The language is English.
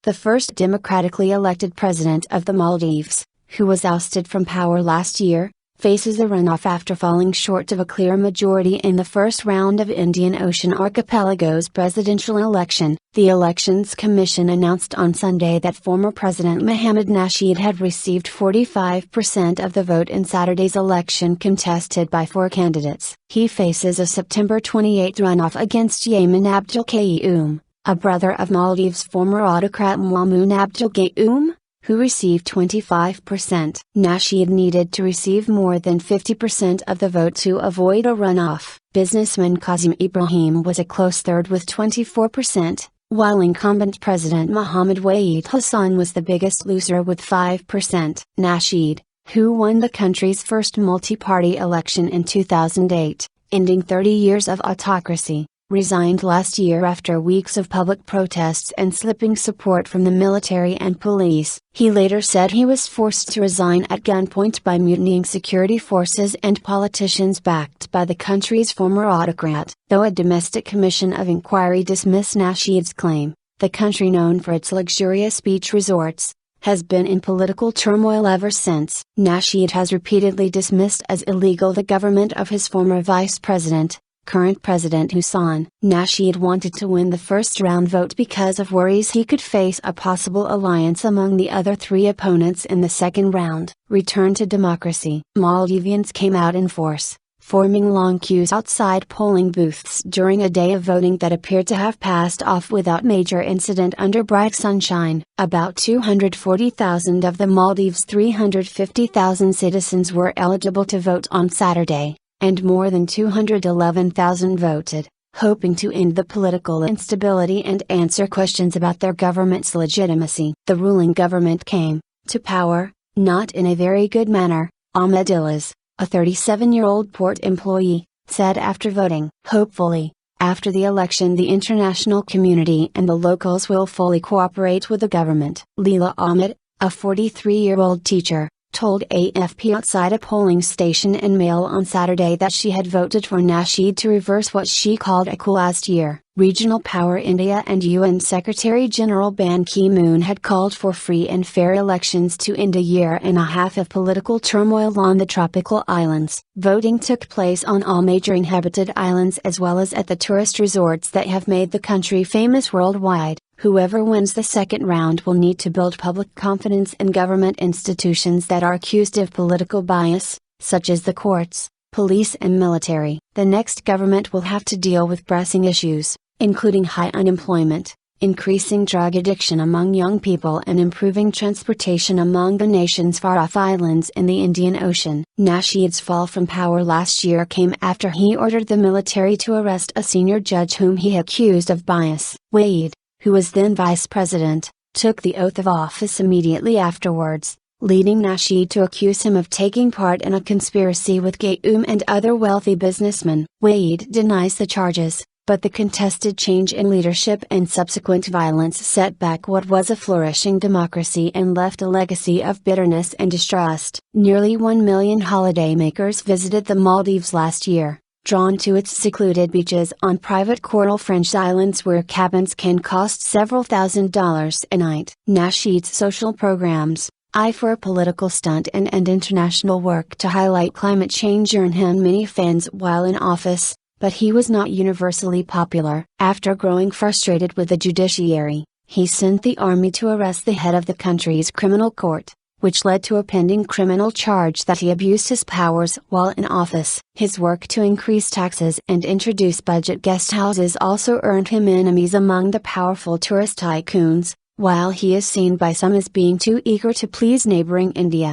the first democratically elected president of the Maldives, who was ousted from power last year, faces a runoff after falling short of a clear majority in the first round of Indian Ocean Archipelago's presidential election. The Elections Commission announced on Sunday that former President Mohamed Nasheed had received 45% of the vote in Saturday's election contested by 4 candidates. He faces a September 28 runoff against Yaamin Abdul Qayyoom, a brother of Maldives' former autocrat Maumoon Abdul Gayoom, who received 25%. Nasheed needed to receive more than 50% of the vote to avoid a runoff. Businessman Qasim Ibrahim was a close third with 24%, while incumbent President Mohamed Waheed Hassan was the biggest loser with 5%. Nasheed, who won the country's first multi-party election in 2008, ending 30 years of autocracy, resigned last year after weeks of public protests and slipping support from the military and police. He later said he was forced to resign at gunpoint by mutinying security forces and politicians backed by the country's former autocrat. Though a domestic commission of inquiry dismissed Nasheed's claim, the country, known for its luxurious beach resorts, has been in political turmoil ever since. Nasheed has repeatedly dismissed as illegal the government of his former vice president, current President Hassan. Nasheed wanted to win the first round vote because of worries he could face a possible alliance among the other 3 opponents in the second round. Return to democracy. Maldivians came out in force, forming long queues outside polling booths during a day of voting that appeared to have passed off without major incident under bright sunshine. About 240,000 of the Maldives' 350,000 citizens were eligible to vote on Saturday, and more than 211,000 voted, hoping to end the political instability and answer questions about their government's legitimacy. The ruling government came to power, not in a very good manner, Ahmed Illas, a 37-year-old port employee, said after voting. Hopefully, after the election the international community and the locals will fully cooperate with the government. Leela Ahmed, a 43-year-old teacher, told AFP outside a polling station in Mail on Saturday that she had voted for Nasheed to reverse what she called a coup last year. Regional Power India and UN Secretary-General Ban Ki-moon had called for free and fair elections to end a year and a half of political turmoil on the tropical islands. Voting took place on all major inhabited islands as well as at the tourist resorts that have made the country famous worldwide. Whoever wins the second round will need to build public confidence in government institutions that are accused of political bias, such as the courts, police and military. The next government will have to deal with pressing issues, including high unemployment, increasing drug addiction among young people and improving transportation among the nation's far-off islands in the Indian Ocean. Nasheed's fall from power last year came after he ordered the military to arrest a senior judge whom he accused of bias. Waheed, who was then vice president, took the oath of office immediately afterwards, leading Nasheed to accuse him of taking part in a conspiracy with Gayoom and other wealthy businessmen. Waheed denies the charges, but the contested change in leadership and subsequent violence set back what was a flourishing democracy and left a legacy of bitterness and distrust. Nearly 1 million holidaymakers visited the Maldives last year, drawn to its secluded beaches on private coral French islands where cabins can cost several $1,000s a night. Nasheed's social programs, eye for a political stunt and international work to highlight climate change earned him many fans while in office, but he was not universally popular. After growing frustrated with the judiciary, he sent the army to arrest the head of the country's criminal court, which led to a pending criminal charge that he abused his powers while in office. His work to increase taxes and introduce budget guest houses also earned him enemies among the powerful tourist tycoons, while he is seen by some as being too eager to please neighboring India.